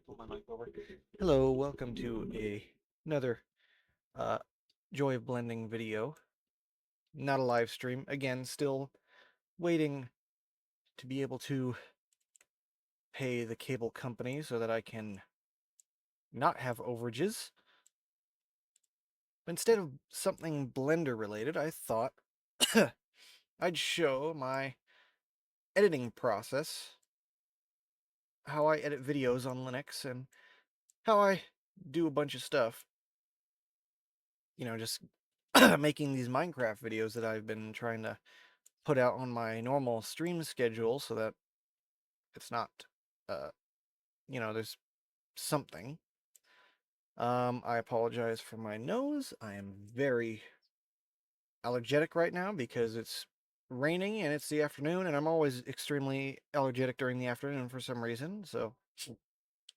pull my mic over. Hello, welcome to another uh, Joy of Blending video. Not a live stream. Again, still waiting to be able to pay the cable company so that I can not have overages. Instead of something Blender related, I thought I'd show my editing process, how I edit videos on Linux, and how I do a bunch of stuff. You know, just making these Minecraft videos that I've been trying to put out on my normal stream schedule so that it's not, uh, there's something. I apologize for my nose. I am very allergic right now because it's raining and it's the afternoon, and I'm always extremely allergic during the afternoon for some reason. So,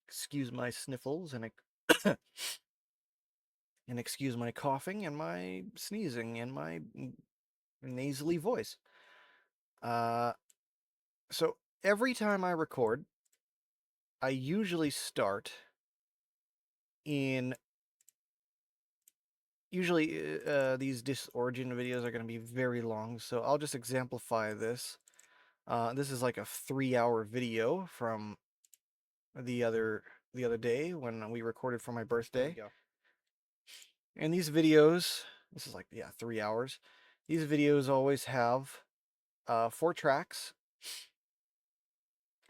excuse my sniffles and excuse my coughing and my sneezing and my nasally voice. Uh, so every time I record, I usually start in usually these disorigin videos are going to be very long, so I'll just exemplify this. This is like a 3-hour video from the other day when we recorded for my birthday. And these videos, this is like 3 hours. These videos always have 4 tracks,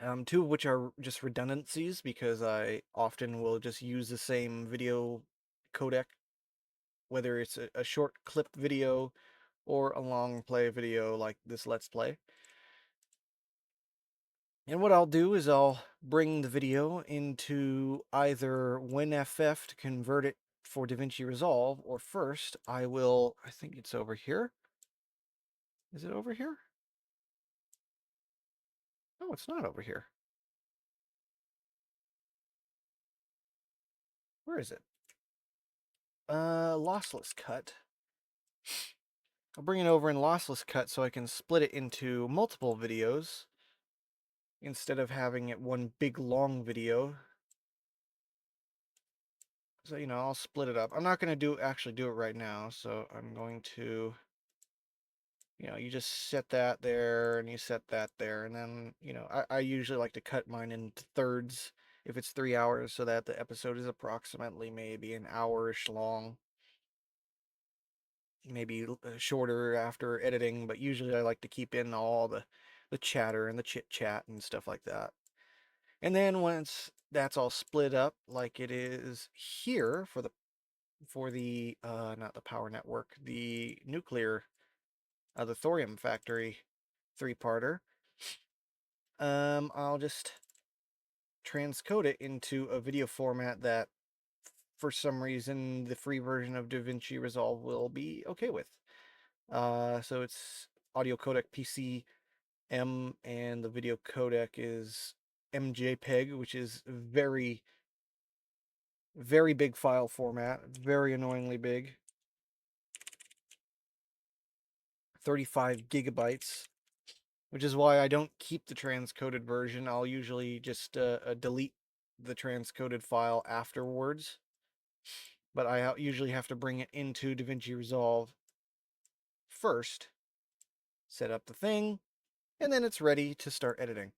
2 of which are just redundancies because I often will just use the same video codec, whether it's a short clip video or a long play video like this Let's Play. And what I'll do is I'll bring the video into either WinFF to convert it for DaVinci Resolve, or first I think it's over here. Is it over here? No, it's not over here. Where is it? Lossless cut. I'll bring it over in lossless cut so I can split it into multiple videos instead of having it one big long video. So, I'll split it up. I'm not going to actually do it right now, so I'm going to, you just set that there and you set that there, and then, I usually like to cut mine into thirds if it's 3 hours so that the episode is approximately maybe an hour-ish long. Maybe shorter after editing, but usually I like to keep in all the chatter and the chit-chat and stuff like that. And then once that's all split up like it is here for the not the power network, the nuclear, the thorium factory 3-parter, I'll just transcode it into a video format that for some reason the free version of DaVinci Resolve will be okay with. So it's audio codec PCM, and the video codec is MJPEG, which is very, very big file format, very annoyingly big. 35 gigabytes, which is why I don't keep the transcoded version. I'll usually just delete the transcoded file afterwards, but I usually have to bring it into DaVinci Resolve first, set up the thing, and then it's ready to start editing.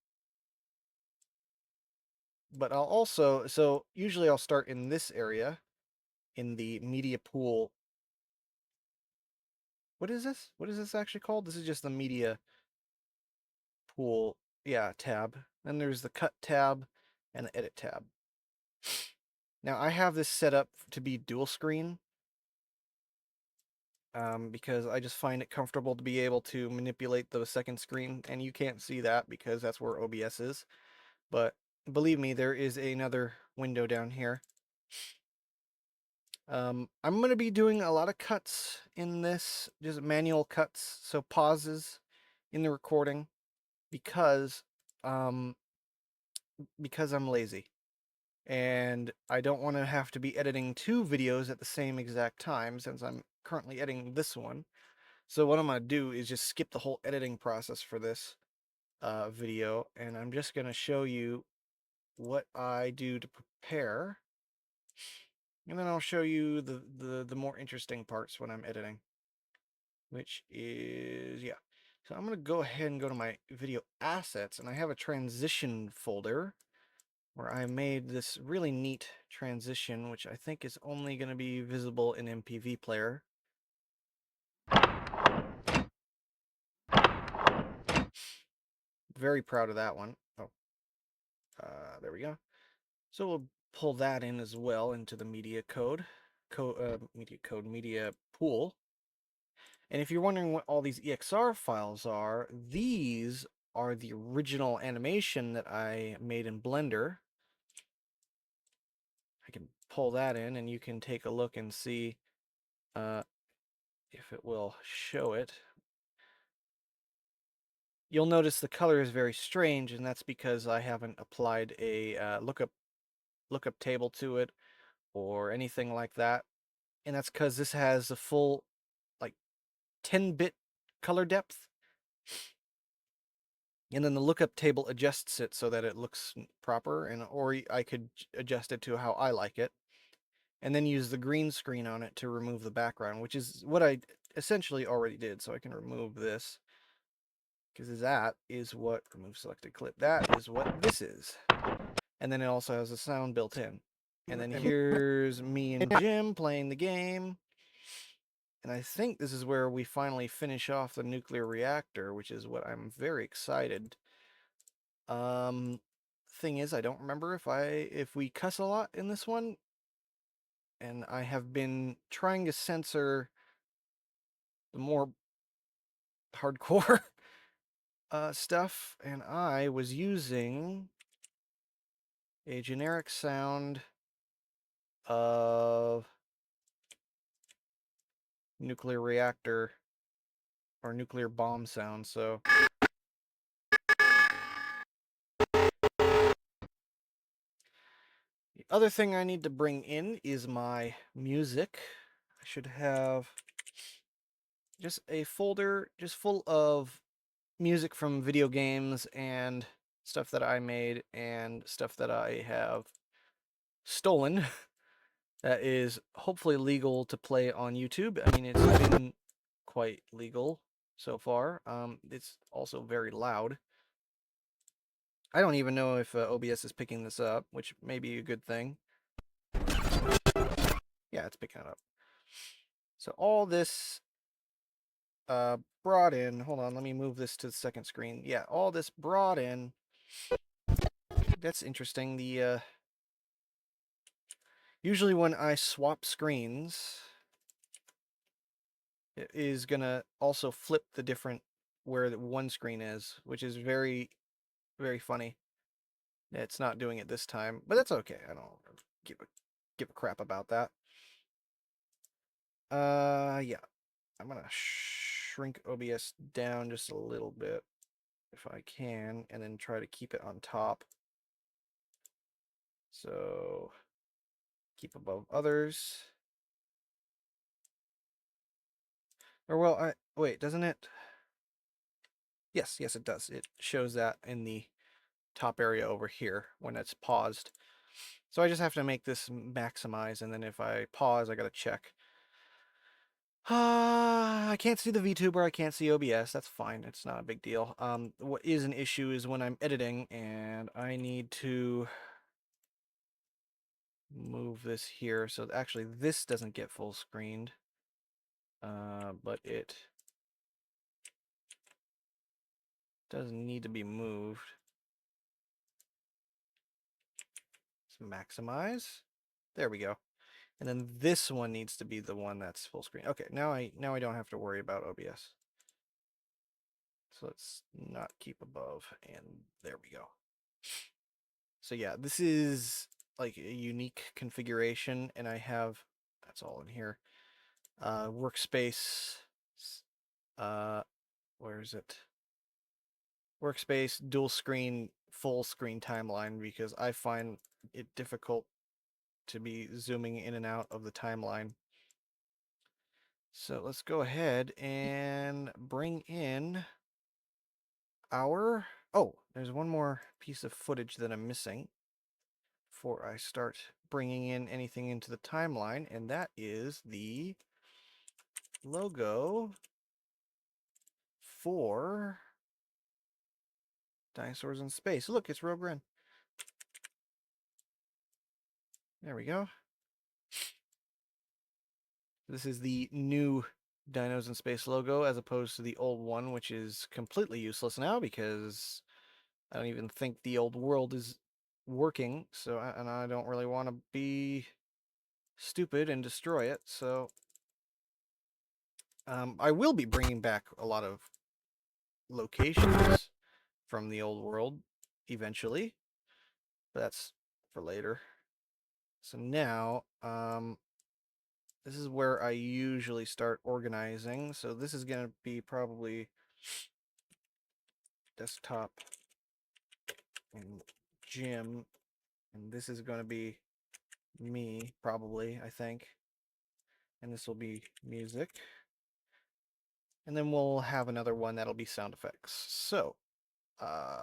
But I'll also, so usually I'll start in this area, in the media pool. What is this? What is this actually called? This is just the media pool, tab. Then there's the cut tab and the edit tab. Now I have this set up to be dual screen, because I just find it comfortable to be able to manipulate the second screen, and you can't see that because that's where OBS is. But believe me, there is another window down here. I'm going to be doing a lot of cuts in this, just manual cuts, so pauses in the recording, because I'm lazy. And I don't want to have to be editing 2 videos at the same exact time since I'm currently editing this one. So what I'm going to do is just skip the whole editing process for this video, and I'm just going to show you what I do to prepare, and then I'll show you the more interesting parts when I'm editing, which is, yeah. So I'm going to go ahead and go to my video assets, and I have a transition folder where I made this really neat transition, which I think is only going to be visible in MPV Player. Very proud of that one. Oh, there we go. So we'll pull that in as well into the media media pool. And if you're wondering what all these EXR files are, these are the original animation that I made in Blender. I can pull that in and you can take a look and see if it will show it. You'll notice the color is very strange, and that's because I haven't applied a lookup table to it or anything like that. And that's because this has a full, like, 10-bit color depth. And then the lookup table adjusts it so that it looks proper, or I could adjust it to how I like it, and then use the green screen on it to remove the background, which is what I essentially already did. So I can remove this, because that is what, remove selected clip, that is what this is. And then it also has a sound built in. And then here's me and Jim playing the game. And I think this is where we finally finish off the nuclear reactor, which is what I'm very excited. Thing is, I don't remember if we cuss a lot in this one. And I have been trying to censor the more hardcore stuff, and I was using a generic sound of nuclear reactor or nuclear bomb sound. So the other thing I need to bring in is my music. I should have just a folder just full of music from video games and stuff that I made and stuff that I have stolen that is hopefully legal to play on YouTube. I mean, it's been quite legal so far. It's also very loud. I don't even know if OBS is picking this up, which may be a good thing. Yeah, it's picking it up. So all this brought in, hold on, let me move this to the second screen. Yeah, all this brought in, that's interesting. Usually when I swap screens, it is gonna also flip the different where the one screen is, which is very, very funny. It's not doing it this time, but that's okay. I don't give a crap about that. Yeah. I'm gonna shrink OBS down just a little bit if I can, and then try to keep it on top. So keep above others. Or well, wait, doesn't it? Yes, it does. It shows that in the top area over here when it's paused. So I just have to make this maximize, and then if I pause, I gotta check. I can't see the VTuber, I can't see OBS, that's fine, it's not a big deal. What is an issue is when I'm editing and I need to move this here, so actually this doesn't get full screened, but it doesn't need to be moved. Let's maximize. There we go. And then this one needs to be the one that's full screen. Okay, now I don't have to worry about OBS. So let's not keep above, and there we go. So yeah, this is like a unique configuration, and I have, that's all in here. Workspace, where is it? Workspace, dual screen, full screen timeline, because I find it difficult to be zooming in and out of the timeline. So let's go ahead and bring in our, oh, there's one more piece of footage that I'm missing. before I start bringing in anything into the timeline, and that is the logo for Dinosaurs in Space. Look, it's Rogue Ren. There we go. This is the new Dinos in Space logo as opposed to the old one, which is completely useless now because I don't even think the old world is working. So, and I don't really want to be stupid and destroy it. So, I will be bringing back a lot of locations from the old world eventually, but that's for later. So now, this is where I usually start organizing. So this is going to be probably desktop and gym, and this is going to be me, probably, I think. And this will be music. And then we'll have another one that'll be sound effects. So,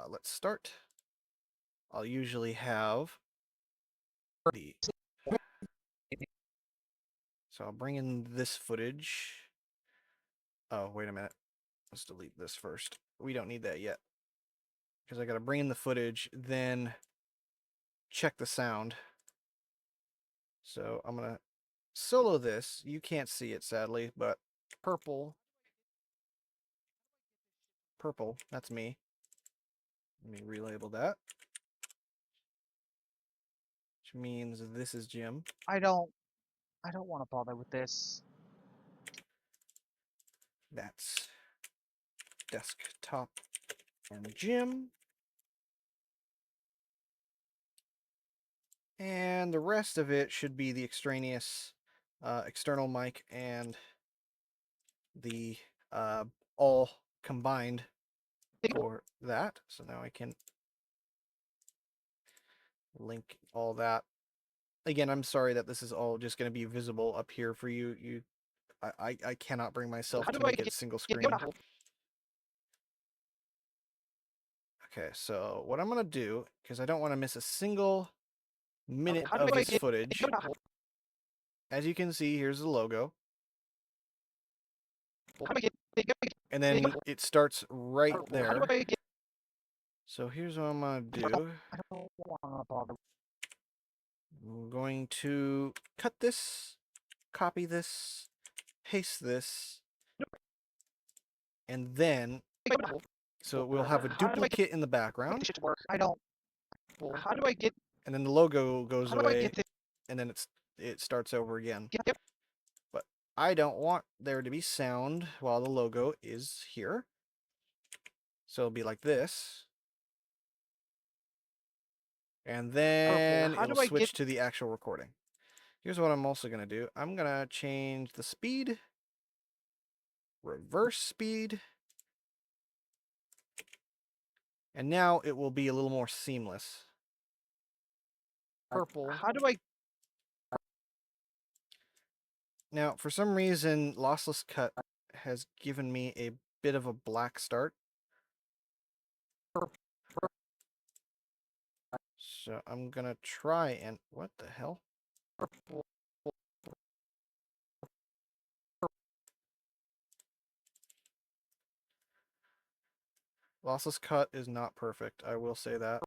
let's start. I'll usually have the... So I'll bring in this footage. Oh, wait a minute. Let's delete this first. We don't need that yet. Because I got to bring in the footage, then check the sound. So I'm going to solo this. You can't see it, sadly, but purple, that's me. Let me relabel that. Which means this is Jim. I don't want to bother with this. That's desktop and Jim. And the rest of it should be the extraneous external mic and the all combined for that. So now I can link all that. Again, I'm sorry that this is all just going to be visible up here for you. I cannot bring myself to make it single screen. Okay, so what I'm going to do, because I don't want to miss a single minute of this footage, as you can see, here's the logo. And then it starts right there. So here's what I'm going to do. I'm going to cut this, copy this, paste this, and then, so we'll have a duplicate in the background. How do I get? And then the logo goes away, and then it starts over again. But I don't want there to be sound while the logo is here. So it'll be like this. And then it'll switch to the actual recording. Here's what I'm also going to do. I'm going to change the speed, reverse speed, and now it will be a little more seamless. Purple. How do I? Now, for some reason, Lossless Cut has given me a bit of a black start. So I'm going to try and... What the hell? Lossless Cut is not perfect, I will say that.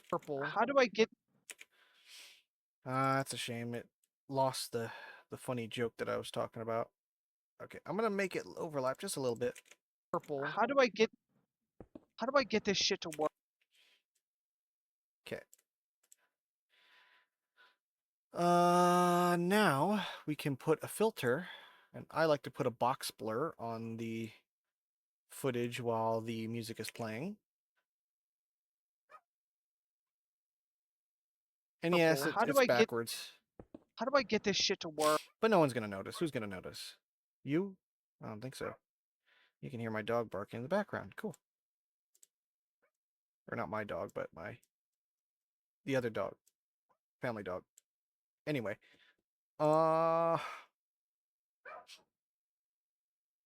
Purple. How do I get? That's a shame. It lost the funny joke that I was talking about. Okay, I'm going to make it overlap just a little bit. Purple. How do I get? How do I get this shit to work? Okay. Now we can put a filter, and I like to put a box blur on the footage while the music is playing. And yes, it's backwards. How do I get this shit to work? But no one's going to notice. Who's going to notice? You? I don't think so. You can hear my dog barking in the background. Cool. Or not my dog, but the other dog. Family dog. Anyway. Now,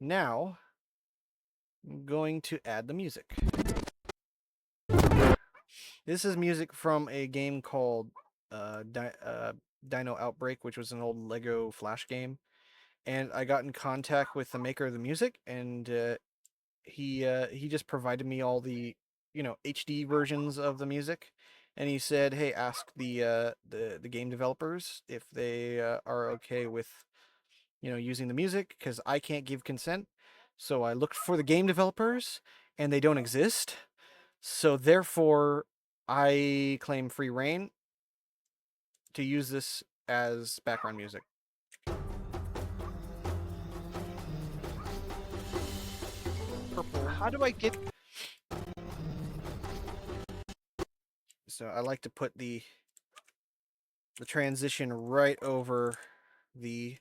I'm going to add the music. This is music from a game called Dino Outbreak, which was an old Lego Flash game. And I got in contact with the maker of the music, and he just provided me all the HD versions of the music, and he said, "Hey, ask the game developers if they are okay with using the music because I can't give consent." So I looked for the game developers, and they don't exist. So therefore, I claim free reign to use this as background music. Purple. How do I get... So I like to put the transition right over the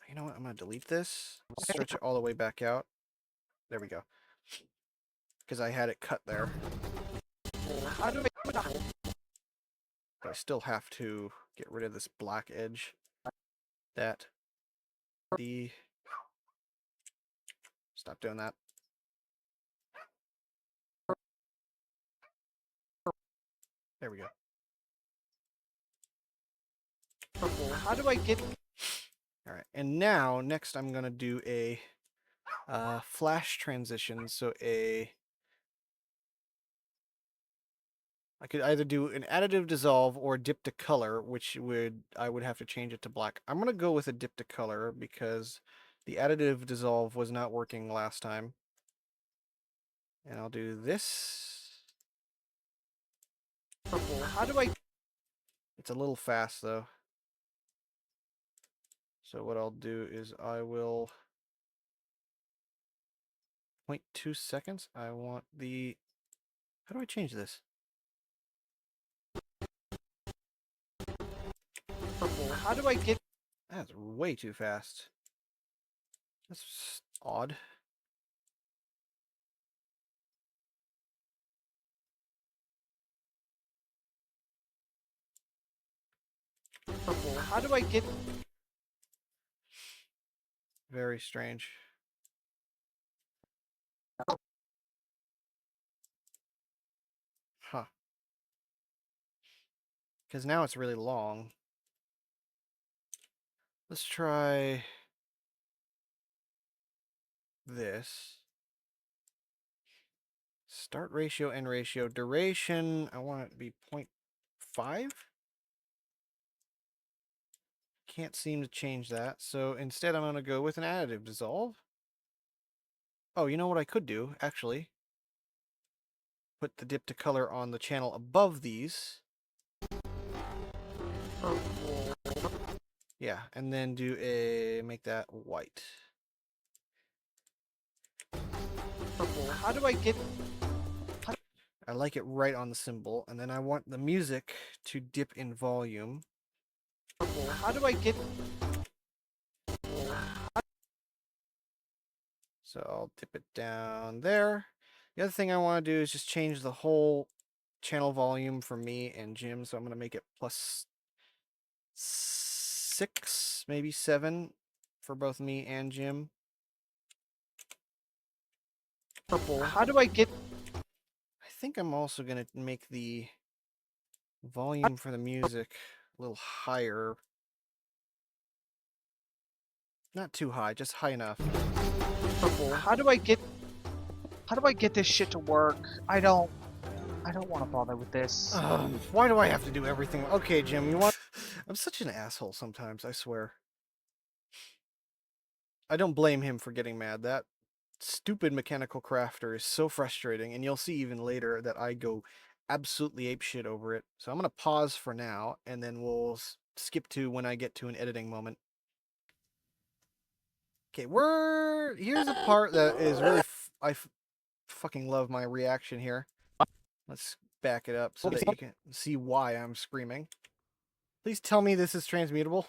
you know what? I'm gonna delete this, stretch it all the way back out. There we go. Because I had it cut there. How do I... But I still have to get rid of this black edge. That the stop doing that. There we go. Purple. How do I get... All right, and now next I'm gonna do a flash transition. So I could either do an additive dissolve or dip to color, which I would have to change it to black. I'm gonna go with a dip to color because the additive dissolve was not working last time. And I'll do this. Purple. How do I... It's a little fast though. So what I'll do is I will 0.2 seconds. I want the, how do I change this? Purple. How do I get... That's way too fast. That's odd. Purple. How do I get... Very strange. Huh. Because now it's really long. Let's try this. Start ratio, end ratio, duration. I want it to be 0.5. Can't seem to change that. So instead I'm going to go with an additive dissolve. Oh, you know what I could do, actually? Put the dip to color on the channel above these. Purple. Yeah, and then make that white. Purple. How do I get... I like it right on the symbol, and then I want the music to dip in volume. Purple. How do I get... So I'll dip it down there. The other thing I want to do is just change the whole channel volume for me and Jim. So I'm going to make it +6, maybe 7 for both me and Jim. Purple. How do I get... I think I'm also going to make the volume for the music a little higher. Not too high, just high enough. Purple. How do I get... How do I get this shit to work? I don't want to bother with this. Why do I have to do everything? Okay, Jim, you want... I'm such an asshole sometimes, I swear. I don't blame him for getting mad. That stupid mechanical crafter is so frustrating, and you'll see even later that I go absolutely apeshit over it. So I'm going to pause for now, and then we'll skip to when I get to an editing moment. Okay, here's a part that is really... I fucking love my reaction here. Let's back it up so that you can see why I'm screaming. Please tell me this is transmutable.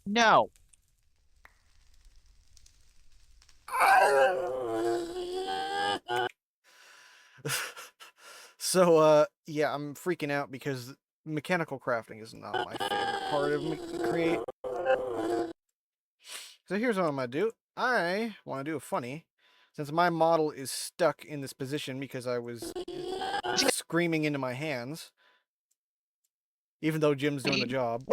No. So, yeah, I'm freaking out because mechanical crafting is not my favorite part of Create. So here's what I'm going to do. I want to do a funny. Since my model is stuck in this position because I was screaming into my hands, even though Jim's doing the job.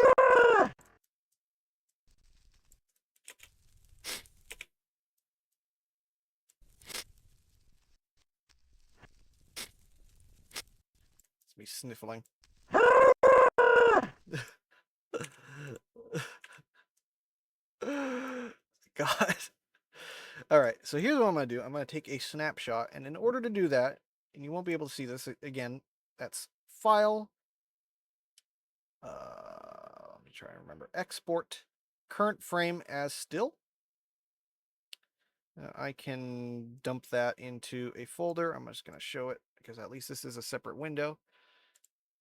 It's me sniffling. God. All right, so here's what I'm going to do. I'm going to take a snapshot, and in order to do that, and you won't be able to see this again, that's File. Let me try and remember. Export current frame as still. I can dump that into a folder. I'm just going to show it because at least this is a separate window.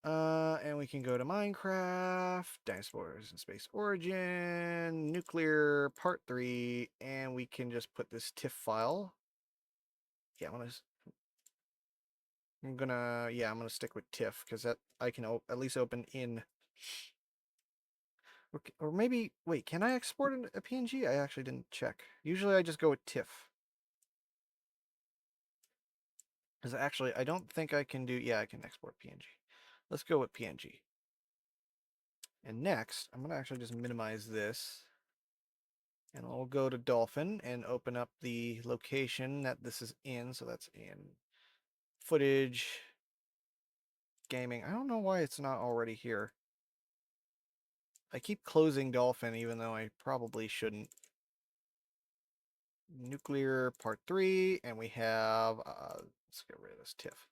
And we can go to Minecraft, Dinosaurs in Space Origin, Nuclear Part 3, and we can just put this TIFF file. Yeah, I'm gonna stick with TIFF because that I can at least open in. Or maybe, wait, can I export a PNG? I actually didn't check. Usually I just go with TIFF. Because actually, I don't think I can do, yeah, I can export PNG. Let's go with PNG. And next, I'm going to actually just minimize this. And I'll go to Dolphin and open up the location that this is in. So that's in footage, gaming. I don't know why it's not already here. I keep closing Dolphin even though I probably shouldn't. Nuclear Part 3, and we have, let's get rid of this TIFF.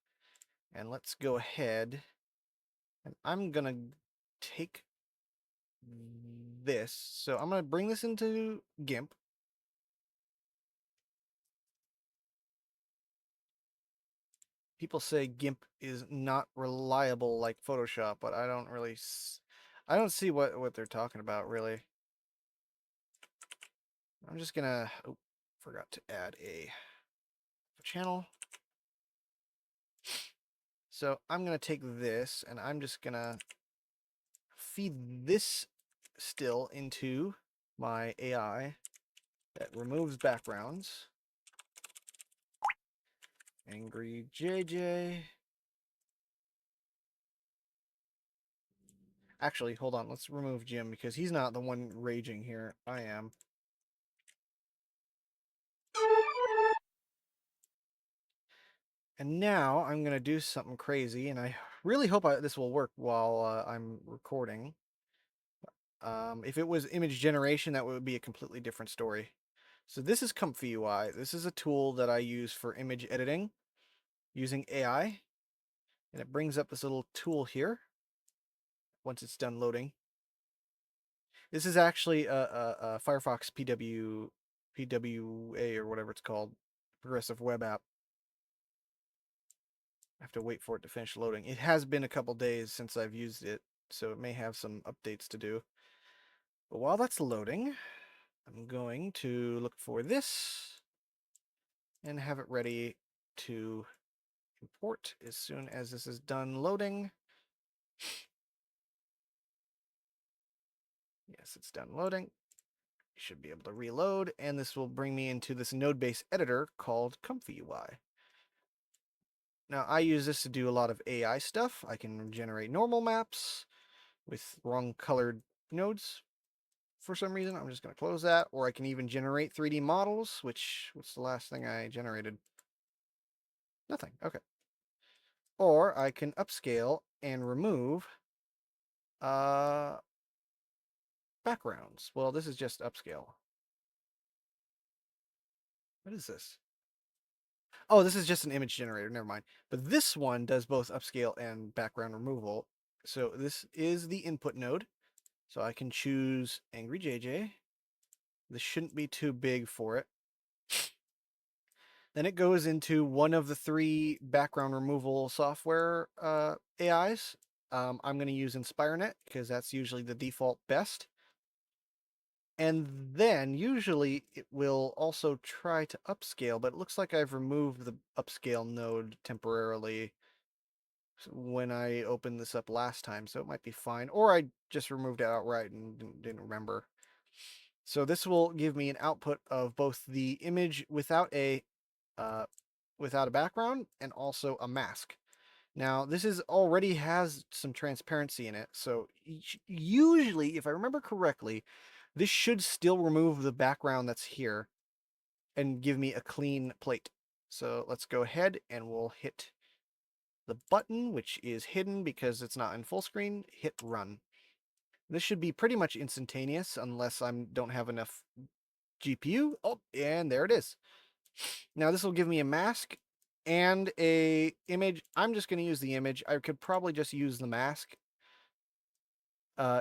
And let's go ahead, and I'm going to take this. So I'm going to bring this into GIMP. People say GIMP is not reliable like Photoshop, but I don't see what they're talking about, really. I'm just going to, oh, forgot to add a channel. So I'm going to take this, and I'm just going to feed this still into my AI that removes backgrounds. Angry JJ. Actually, hold on. Let's remove Jim because he's not the one raging here. I am. And now I'm going to do something crazy, and I really hope this will work while I'm recording. If it was image generation, that would be a completely different story. So this is Comfy UI. This is a tool that I use for image editing using AI. And it brings up this little tool here once it's done loading. This is actually a Firefox PWA or whatever it's called, progressive web app. I have to wait for it to finish loading. It has been a couple days since I've used it, so it may have some updates to do. But while that's loading, I'm going to look for this and have it ready to import as soon as this is done loading. Yes, it's done loading. You should be able to reload, and this will bring me into this node-based editor called Comfy UI. Now, I use this to do a lot of AI stuff. I can generate normal maps with wrong colored nodes for some reason. I'm just going to close that. Or I can even generate 3D models, what's the last thing I generated? Nothing. Okay. Or I can upscale and remove backgrounds. Well, this is just upscale. What is this? Oh, this is just an image generator. Never mind. But this one does both upscale and background removal. So this is the input node. So I can choose Angry JJ. This shouldn't be too big for it. Then it goes into one of the 3 background removal software AIs. I'm going to use InspireNet because that's usually the default best. And then usually it will also try to upscale, but it looks like I've removed the upscale node temporarily when I opened this up last time, so it might be fine. Or I just removed it outright and didn't remember. So this will give me an output of both the image without a uh, without a background and also a mask. Now, this is already has some transparency in it, so usually, if I remember correctly, this should still remove the background that's here and give me a clean plate. So let's go ahead and we'll hit the button, which is hidden because it's not in full screen, hit run. This should be pretty much instantaneous unless I don't have enough GPU. Oh, and there it is. Now this will give me a mask and a image. I'm just going to use the image. I could probably just use the mask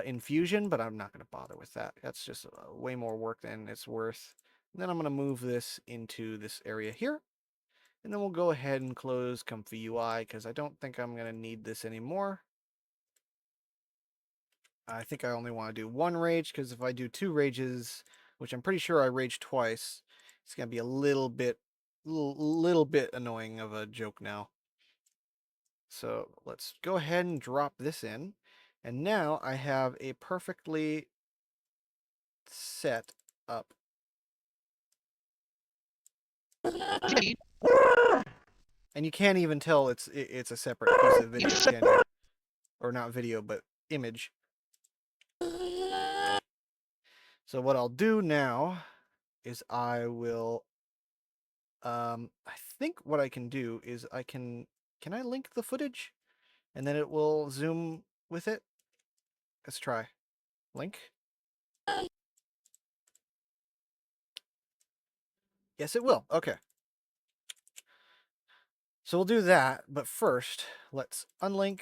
in Fusion, but I'm not going to bother with that. That's just way more work than it's worth. And then I'm going to move this into this area here. And then we'll go ahead and close Comfy UI because I don't think I'm going to need this anymore. I think I only want to do one rage because if I do two rages, which I'm pretty sure I raged twice, it's going to be a little bit annoying of a joke now. So let's go ahead and drop this in. And now I have a perfectly set up. And you can't even tell it's a separate piece of video, can you? Or not video, but image. So what I'll do now is I will I think what I can do is can I link the footage and then it will zoom with it? Let's try. Link. Yes, it will. Okay. So we'll do that, but first, let's unlink.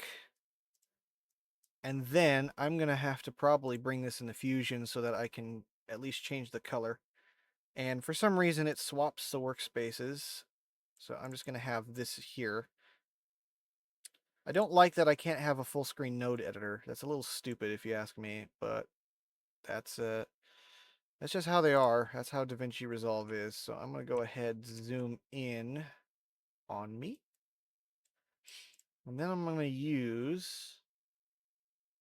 And then I'm going to have to probably bring this into Fusion so that I can at least change the color. And for some reason, it swaps the workspaces. So I'm just going to have this here. I don't like that I can't have a full screen node editor. That's a little stupid if you ask me, but that's just how they are. That's how Da-Vinky Resolve is. So I'm going to go ahead, zoom in on me. And then I'm going to use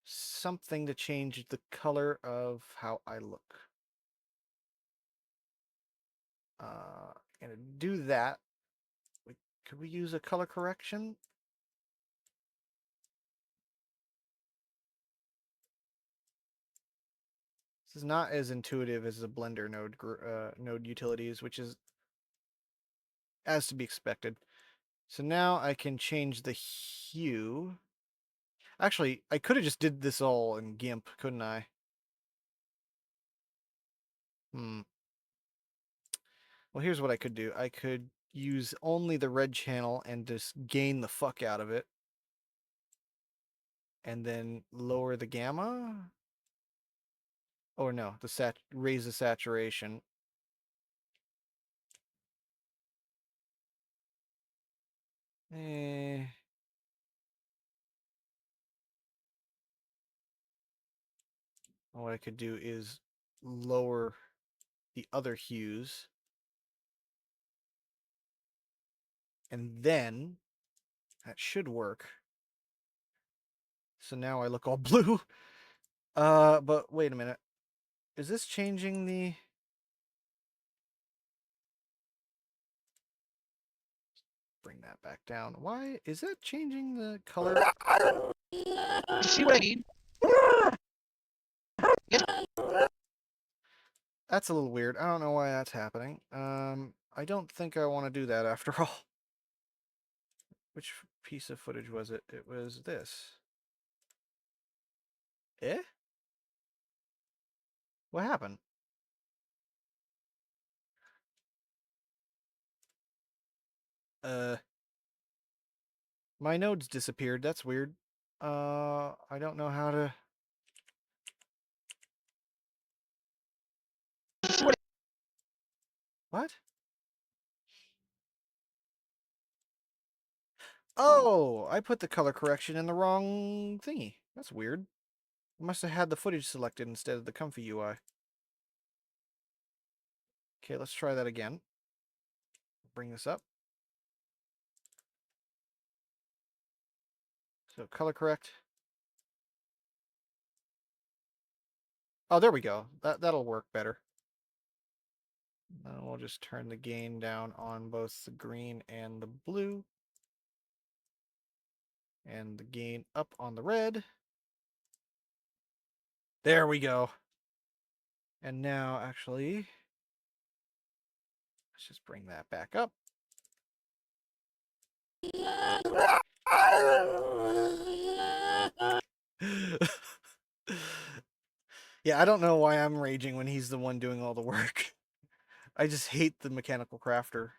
something to change the color of how I look. Gonna do that. Could we use a color correction? This is not as intuitive as the Blender node utilities, which is as to be expected. So now I can change the hue. Actually, I could have just did this all in GIMP, couldn't I? Well, here's what I could do. I could use only the red channel and just gain the fuck out of it. And then lower the gamma. Or no, raise the saturation. Eh. What I could do is lower the other hues. And then that should work. So now I look all blue. But wait a minute. Is this changing the... Bring that back down. Why is that changing the color? You see what I mean? That's a little weird. I don't know why that's happening. I don't think I want to do that after all. Which piece of footage was it? It was this. Eh? What happened? My nodes disappeared. That's weird. I don't know how to... What? Oh, I put the color correction in the wrong thingy. That's weird. I must have had the footage selected instead of the comfy UI. Okay, let's try that again. Bring this up. So color correct. Oh, there we go. That'll work better. Then we'll just turn the gain down on both the green and the blue. And the gain up on the red. There we go. And now, actually, let's just bring that back up. Yeah, I don't know why I'm raging when he's the one doing all the work. I just hate the mechanical crafter.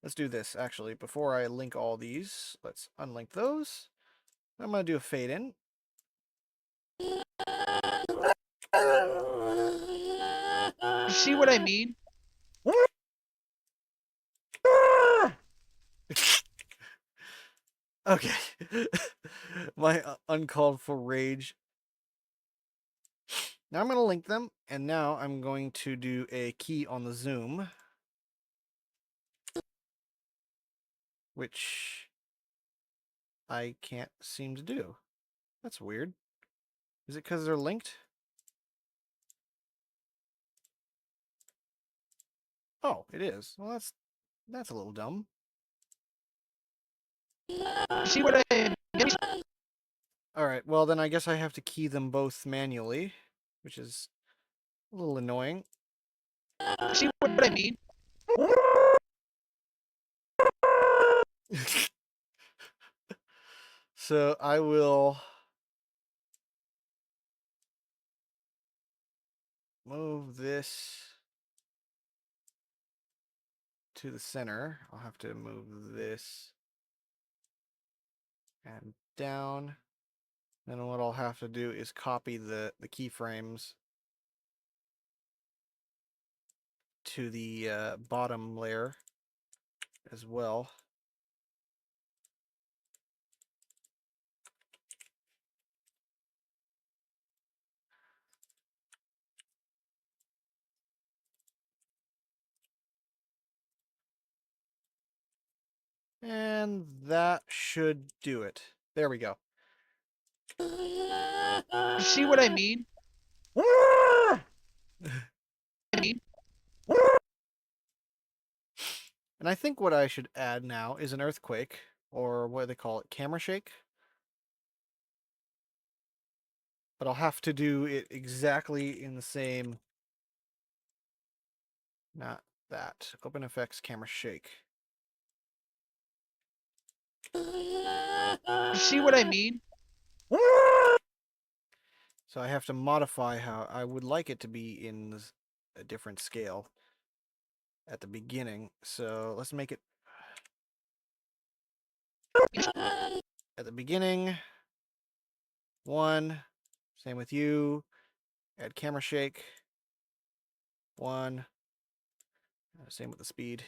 Let's do this, actually. Before I link all these, let's unlink those. I'm going to do a fade in. You see what I mean? Okay. My uncalled for rage. Now I'm going to link them, and now I'm going to do a key on the zoom, which I can't seem to do. That's weird. Is it because they're linked? Oh, it is. Well, that's a little dumb. You see what I mean? All right, well then I guess I have to key them both manually, which is a little annoying. You see what I mean? So I will move this to the center. I'll have to move this and down. Then what I'll have to do is copy the keyframes to the bottom layer as well. And that should do it. There we go. You see what I mean? I mean? And I think what I should add now is an earthquake, or what do they call it, camera shake. But I'll have to do it exactly in the same, not that. Open effects, camera shake. You see what I mean? So I have to modify how I would like it to be in a different scale at the beginning. So let's make it at the beginning. 1. Same with you. Add camera shake. 1. Same with the speed.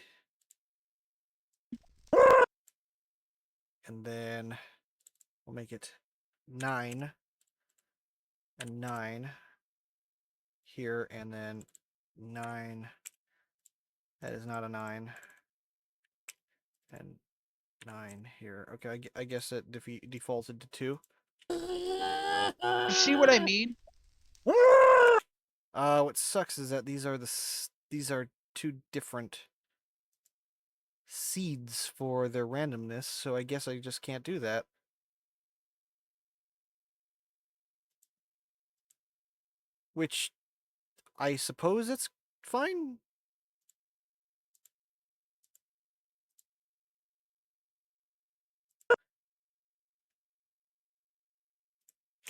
And then we'll make it 9 and 9 here, and then 9. That is not a 9. And 9 here. Okay, I guess it defaulted to 2. You see what I mean? What sucks is that these are two different seeds for their randomness, so I guess I just can't do that. Which I suppose it's fine.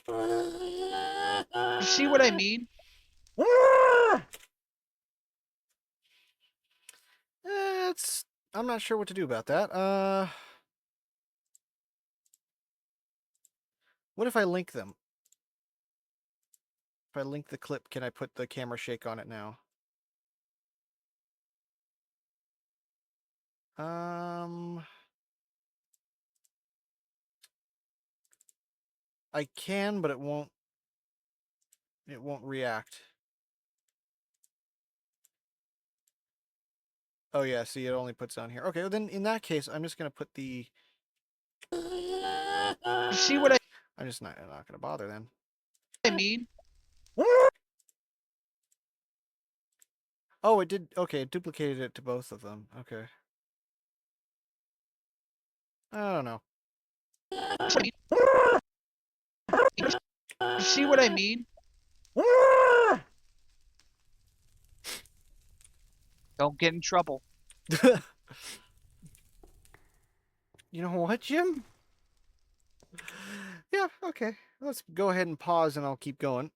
You see what I mean? It's I'm not sure what to do about that. What if I link them? If I link the clip, can I put the camera shake on it now? I can, but it won't react. Oh yeah, see, it only puts on here. Okay, well then in that case, I'm just gonna put the. You see what I'm just not gonna bother then. I mean? Oh, it did. Okay, it duplicated it to both of them. Okay. I don't know. You see what I mean? Don't get in trouble. You know what, Jim? Yeah, okay. Let's go ahead and pause and I'll keep going.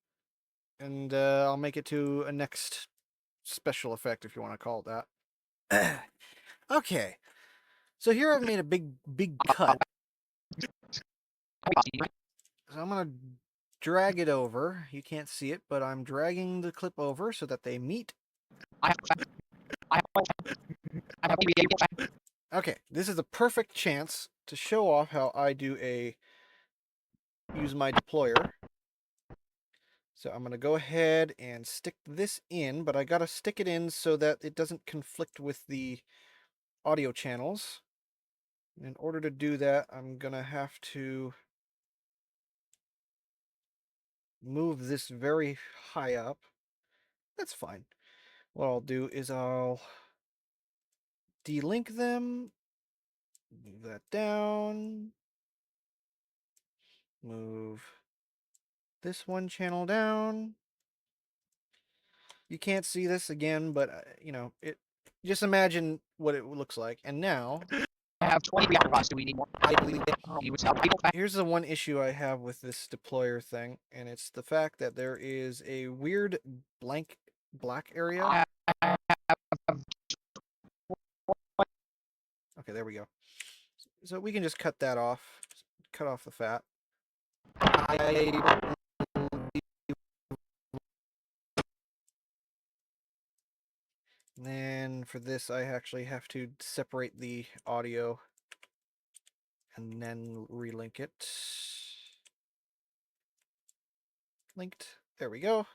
And I'll make it to a next special effect, if you want to call it that. Okay. So here I've made a big cut. So I'm going to drag it over. You can't see it, but I'm dragging the clip over so that they meet. Okay, this is a perfect chance to show off how I use my deployer. So I'm going to go ahead and stick this in, but I got to stick it in so that it doesn't conflict with the audio channels. And in order to do that, I'm going to have to move this very high up. That's fine. What I'll do is I'll delink them, move that down, move this one channel down. You can't see this again, but you know, just imagine what it looks like. And now I have 20 reactor rods. Do we need more? I believe Oh, here's the one issue I have with this deployer thing, and it's the fact that there is a weird black area. I have Okay, there we go. So we can just cut that off. Cut off the fat. And then for this, I actually have to separate the audio and then relink it. Linked. There we go.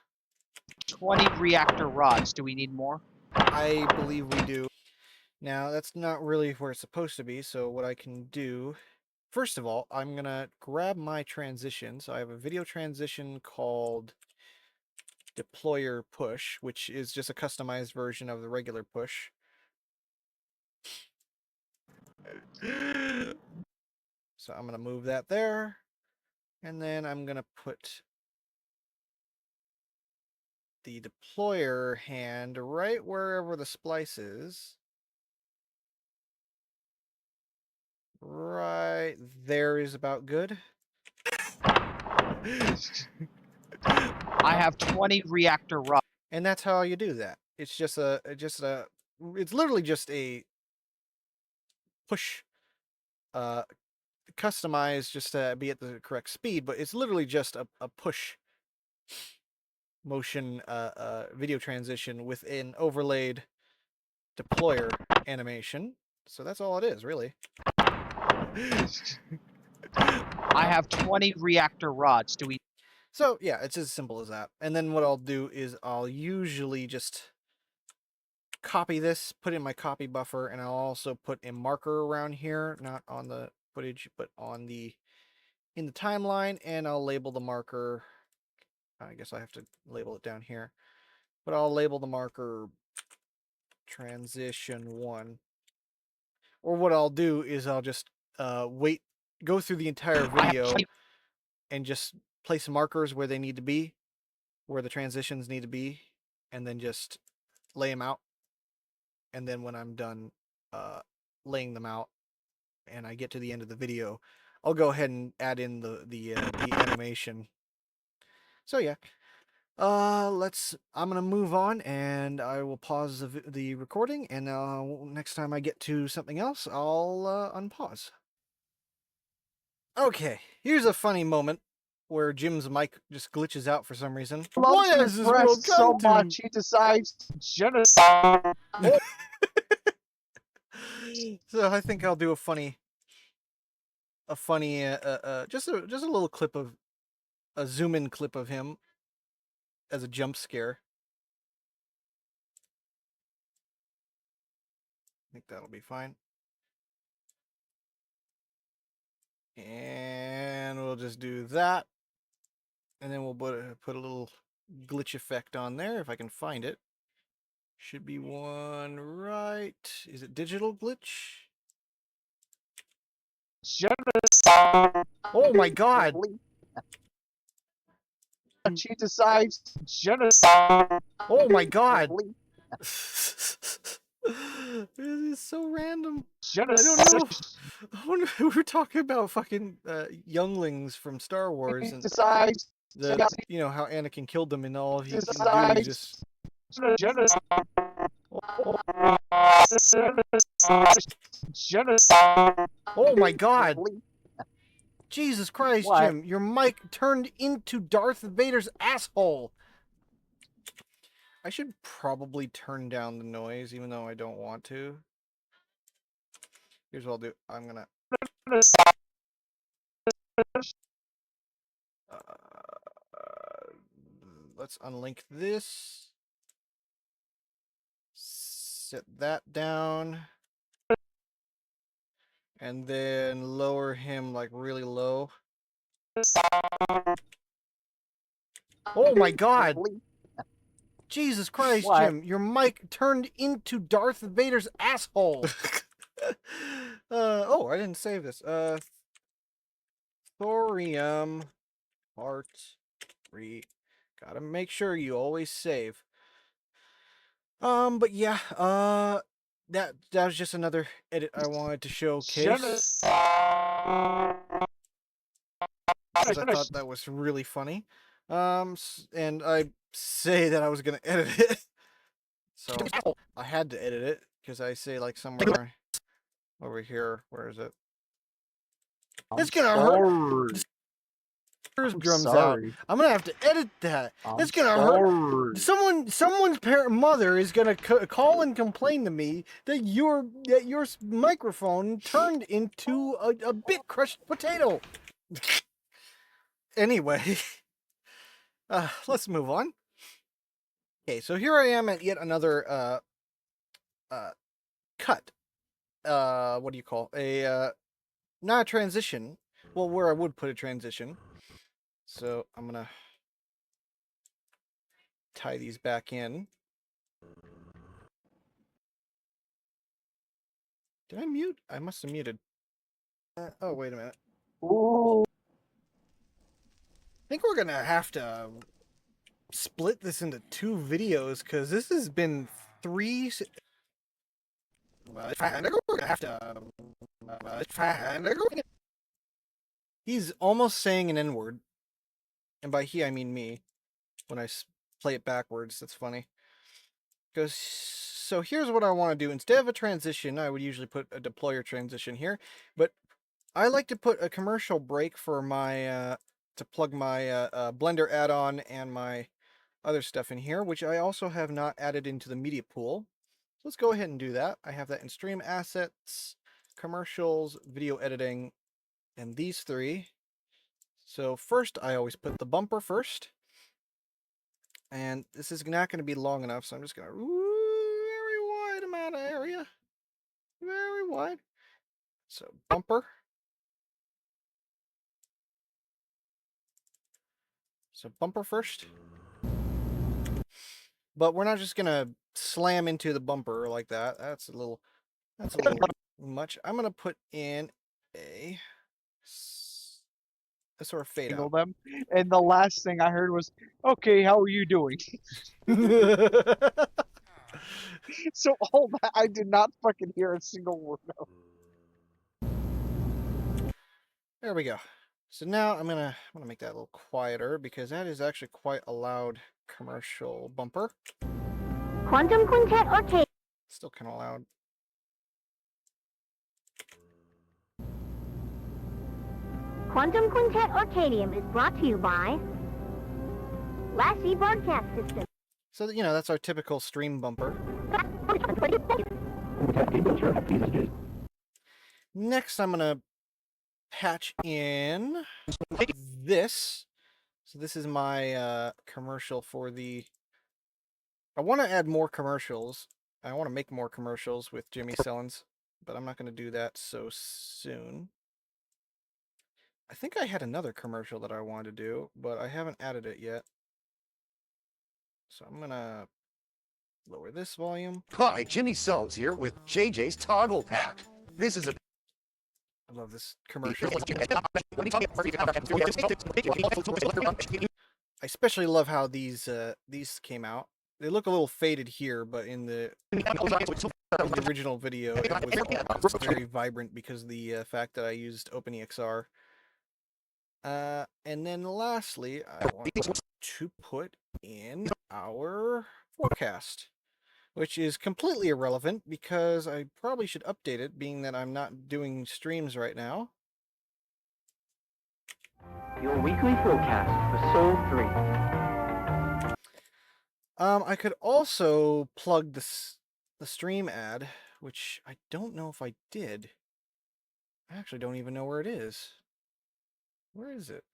20 reactor rods. Do we need more? I believe we do. Now, that's not really where it's supposed to be, so what I can do... First of all, I'm going to grab my transition. So I have a video transition called Deployer Push, which is just a customized version of the regular push. So I'm going to move that there. And then I'm going to put the deployer hand right wherever the splice is. Right there is about good. I have 20 reactor rods. And that's how you do that. It's it's literally just a push, customized just to be at the correct speed, but it's literally just a push motion video transition with an overlaid deployer animation. So that's all it is, really. I have 20 reactor rods. Do we? So yeah, it's as simple as that. And then what I'll do is I'll usually just copy this, put in my copy buffer, and I'll also put a marker around here, not on the footage, but on in the timeline, and I'll label the marker. I guess I have to label it down here, but I'll label the marker transition 1. Or what I'll do is I'll just go through the entire video and just place markers where they need to be, where the transitions need to be, and then just lay them out. And then when I'm done laying them out and I get to the end of the video, I'll go ahead and add in the animation. So yeah, I'm gonna move on and I will pause the recording, and next time I get to something else, I'll unpause. Okay, here's a funny moment where Jim's mic just glitches out for some reason. What has this world so come to? much he decides to genocide. So I think I'll do a funny, just a little clip of a zoom in clip of him as a jump scare. I think that'll be fine. And we'll just do that. And then we'll put a little glitch effect on there if I can find it. Should be one right. Is it digital glitch? Genocide. Oh my god! She decides genocide. Oh my god! This is so random. I don't know. We're talking about fucking younglings from Star Wars and Decides how Anakin killed them and all he can do is decides just. genocide. Oh my god! Jesus Christ, What? Jim, your mic turned into Darth Vader's asshole. I should probably turn down the noise, even though I don't want to. Here's what I'll do. I'm gonna. Let's unlink this. Set that down. And then lower him like really low. Oh my god! Jesus Christ, What? Jim, your mic turned into Darth Vader's asshole. Oh, I didn't save this. Thorium part 3. Gotta make sure you always save. But yeah, that was just another edit I wanted to showcase. Because I thought that was really funny. And I say that I was gonna edit it. So I had to edit it because I say like somewhere over here. Where is it? It's gonna hurt. Drums sorry. out. I'm gonna have to edit that. It's gonna hurt. Someone's mother is gonna call and complain to me that your microphone turned into a bit crushed potato. Anyway, let's move on. Okay, so here I am at yet another cut. What do you call not a transition? Well, where I would put a transition. So I'm gonna tie these back in. Did I mute? I must have muted. Oh, wait a minute. Ooh. I think we're gonna have to split this into 2 videos because this has been 3. He's almost saying an N-word, and by he I mean me. When I play it backwards, that's funny. So here's what I want to do. Instead of a transition, I would usually put a deployer transition here, but I like to put a commercial break for my to plug my Blender add-on and my other stuff in here, which I also have not added into the media pool. So let's go ahead and do that. I have that in stream assets, commercials, video editing, and these 3. So first, I always put the bumper first. And this is not going to be long enough, so I'm just going to very wide amount of area. Very wide. So bumper. So bumper first. But we're not just going to slam into the bumper like that. That's a little much. I'm going to put in a sort of fade out. Them. And the last thing I heard was, "Okay, how are you doing?" So all that, I did not fucking hear a single word of. There we go. So now I'm gonna make that a little quieter because that is actually quite a loud commercial bumper. Quantum Quintet Arcade. Still kind of loud. Quantum Quintet Arcadium is brought to you by Lassie Broadcast System. So that's our typical stream bumper. Next, I'm gonna patch in this. So this is my commercial for the. I want to add more commercials. I want to make more commercials with Jimmy Sellens, but I'm not going to do that so soon. I think I had another commercial that I wanted to do, but I haven't added it yet. So I'm gonna lower this volume. Hi, Jimmy Soames here with JJ's Toggle Pack. This is a I love this commercial. I especially love how these came out. They look a little faded here, but in the original video, it was very vibrant because of the fact that I used OpenEXR. And then lastly, I want to put in our forecast, which is completely irrelevant because I probably should update it, being that I'm not doing streams right now. Your weekly forecast for Soul 3. I could also plug the stream ad, which I don't know if I did. I actually don't even know where it is. Where is it?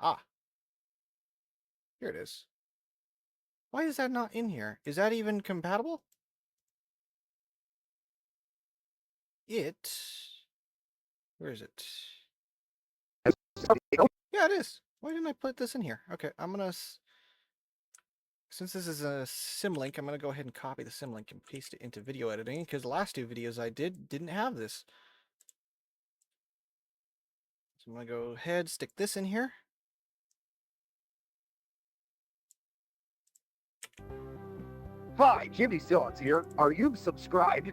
Ah. Here it is. Why is that not in here? Is that even compatible? Where is it? Yeah, it is. Why didn't I put this in here? Okay, I'm gonna... Since this is a symlink, I'm gonna go ahead and copy the symlink and paste it into video editing, because the last two videos I didn't have this. So I'm gonna go ahead, stick this in here. Hi, Jimmy Soames here. Are you subscribed?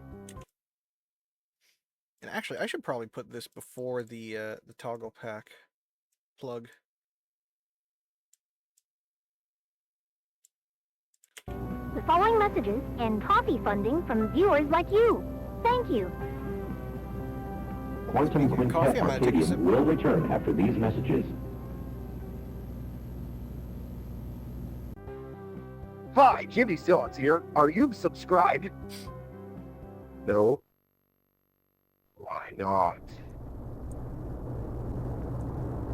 And actually, I should probably put this before the toggle pack plug. The following messages and coffee funding from viewers like you. Thank you. Quantum Quintet coffee, I'm gonna take a sip. Arcadium will return after these messages. Hi, Jimmy Soames here. Are you subscribed? No. Why not?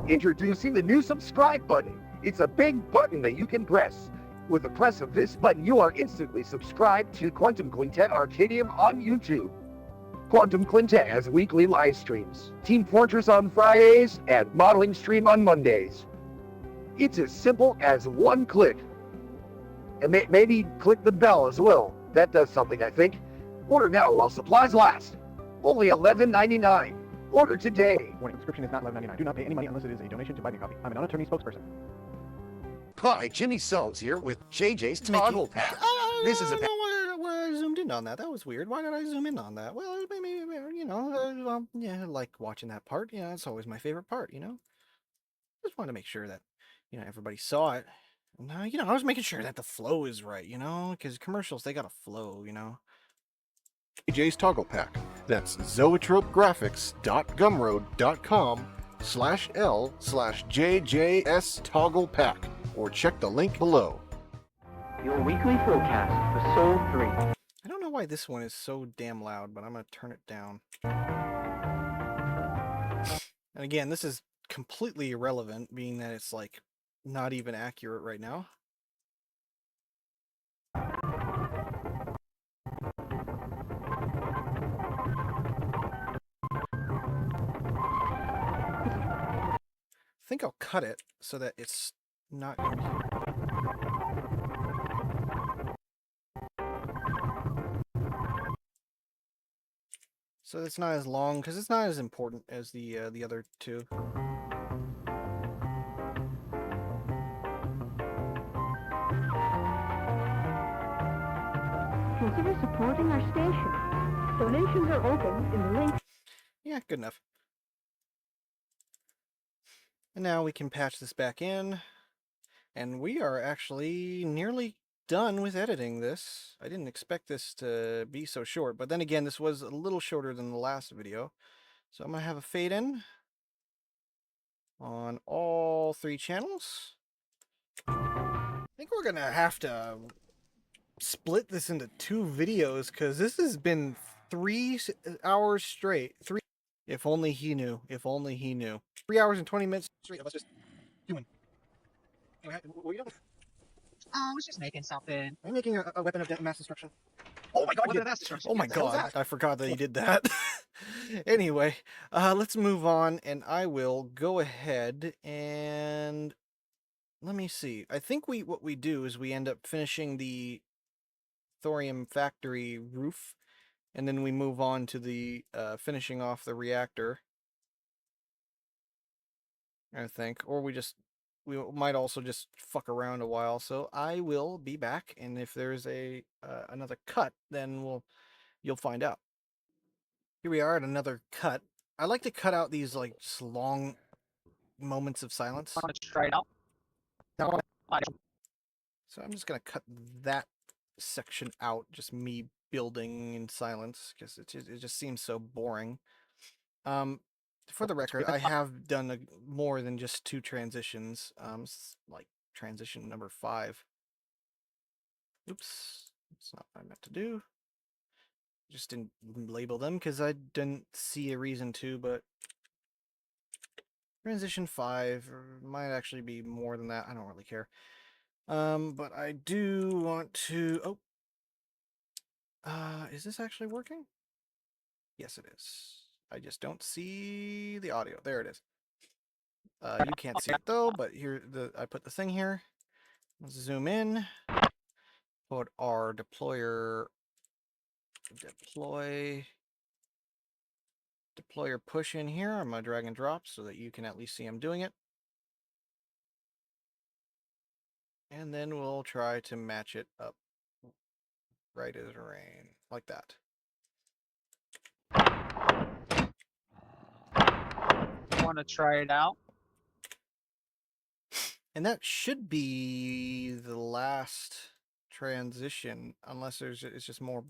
Introducing the new subscribe button. It's a big button that you can press. With the press of this button, you are instantly subscribed to Quantum Quintet Arcadium on YouTube. Quantum Quintet has weekly live streams, Team Fortress on Fridays, and modeling stream on Mondays. It's as simple as one click. And maybe click the bell as well. That does something, I think. Order now while supplies last. Only $11.99. Order today. Warning, subscription is not $11.99. Do not pay any money unless it is a donation to buy me a coffee. I'm an unattorney spokesperson. Hi, Jimmy Soames here with JJ's Toggle Pack. This is a... Why I zoomed in on that. That was weird. Why did I zoom in on that? Well, maybe, you know, yeah, I like watching that part. Yeah, it's always my favorite part, you know? Just wanted to make sure that, you know, everybody saw it. And, you know, I was making sure that the flow is right, you know? Because commercials, they gotta flow, you know? JJ's Toggle Pack. That's zoetropeggraphics.gumroad.com/L/JJS Toggle Pack. Or check the link below. Your weekly forecast for Soul 3. I don't know why this one is so damn loud, but I'm gonna turn it down. And again, this is completely irrelevant, being that it's, like, not even accurate right now. I think I'll cut it so that it's not going to be... So it's not as long, because it's not as important as the other two. Consider supporting our station. Donations are open in the link. Yeah, good enough. And now we can patch this back in. And we are actually nearly done with editing this. I didn't expect this to be so short, but then again, this was a little shorter than the last video. So I'm going to have a fade in on all three channels. I think we're going to have to split this into two videos, because this has been 3 hours straight. If only he knew. If only he knew. 3 hours and 20 minutes straight of us just doing. What are you doing? I was just making something. I'm making a weapon of mass destruction. Oh my god, Weapon of mass destruction. Oh my What the hell's god, that? I forgot that he did that. Anyway, let's move on, and I will go ahead and let me see. I think what we do is we end up finishing the thorium factory roof, and then we move on to the finishing off the reactor. I think, or we might also just fuck around a while. So I will be back, and if there's a another cut, then you'll find out. Here we are at another cut. I like to cut out these like just long moments of silence. Want to try it out? So I'm just gonna cut that section out, just me building in silence, because it just seems so boring. For the record, I have done more than just 2 transitions. Like transition number 5. Oops, that's not what I meant to do. Just didn't label them because I didn't see a reason to, but transition 5 might actually be more than that. I don't really care. But I do want to. Is this actually working? Yes, it is. I just don't see the audio. There it is. You can't see it though, but here I put the thing here. Let's zoom in. Put our deployer push in here. I'm gonna drag and drop so that you can at least see I'm doing it. And then we'll try to match it up right as rain, like that. Want to try it out? And that should be the last transition, unless it's just more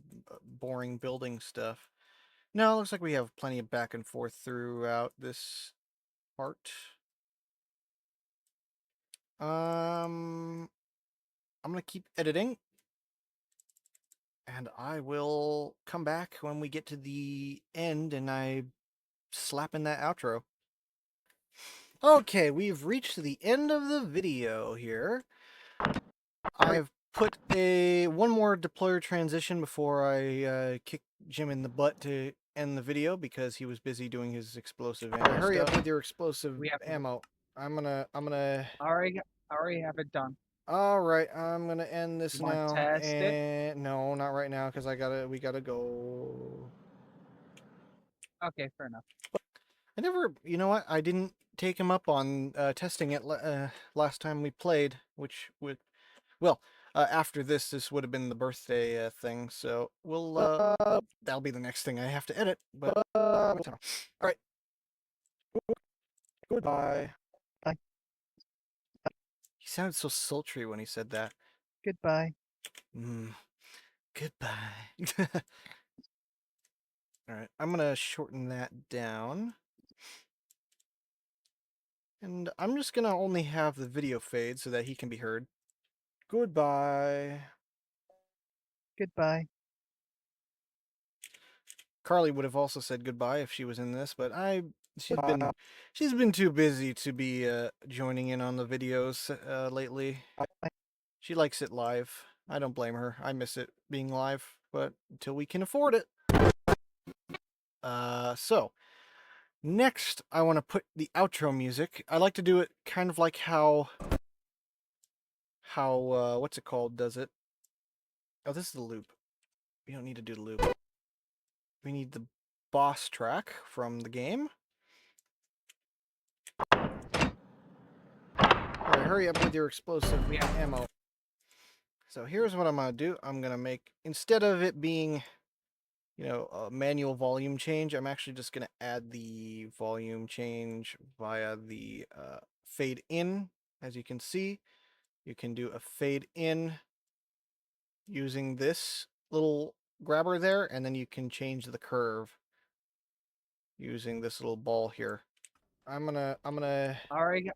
boring building stuff. No, it looks like we have plenty of back and forth throughout this part. I'm gonna keep editing, and I will come back when we get to the end and I slap in that outro. Okay, we've reached the end of the video here. I've put one more deployer transition before I kick Jim in the butt to end the video because he was busy doing his explosive ammo. Hurry up with your explosive ammo. I'm gonna. I already have it done. All right, I'm gonna end this You want now. to test it? And no, not right now because we gotta go. Okay, fair enough. I never, you know what? I didn't take him up on testing it last time we played, which would, well, after this would have been the birthday thing. So we'll that'll be the next thing I have to edit. But all right, goodbye. Bye. He sounded so sultry when he said that. Goodbye. Goodbye. All right, I'm gonna shorten that down. And I'm just gonna only have the video fade so that he can be heard. Goodbye. Goodbye. Carly would have also said goodbye if she was in this, but she's been too busy to be joining in on the videos lately. She likes it live. I don't blame her. I miss it being live, but until we can afford it. So next I want to put the outro music. I like to do it kind of like how what's it called does it. Oh, this is the loop. We don't need to do the loop. We need the boss track from the game. Alright, hurry up with your explosive ammo. So here's what I'm gonna do. I'm gonna make, instead of it being, a manual volume change, I'm actually just gonna add the volume change via the fade in. As you can see, you can do a fade in using this little grabber there, and then you can change the curve using this little ball here. I'm gonna I already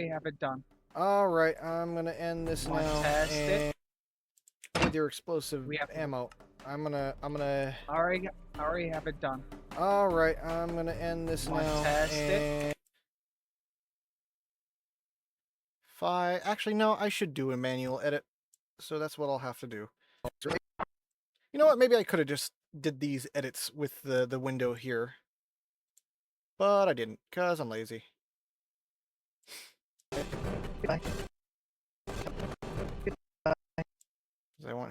have it done. all right, I'm gonna end this You want now. to test it? With your explosive ammo. I'm gonna I already have it done. all right, I'm gonna end this You want now. to test it? Actually, no, I should do a manual edit. So that's what I'll have to do. You know what? Maybe I could have just did these edits with the window here. But I didn't, because I'm lazy. Goodbye.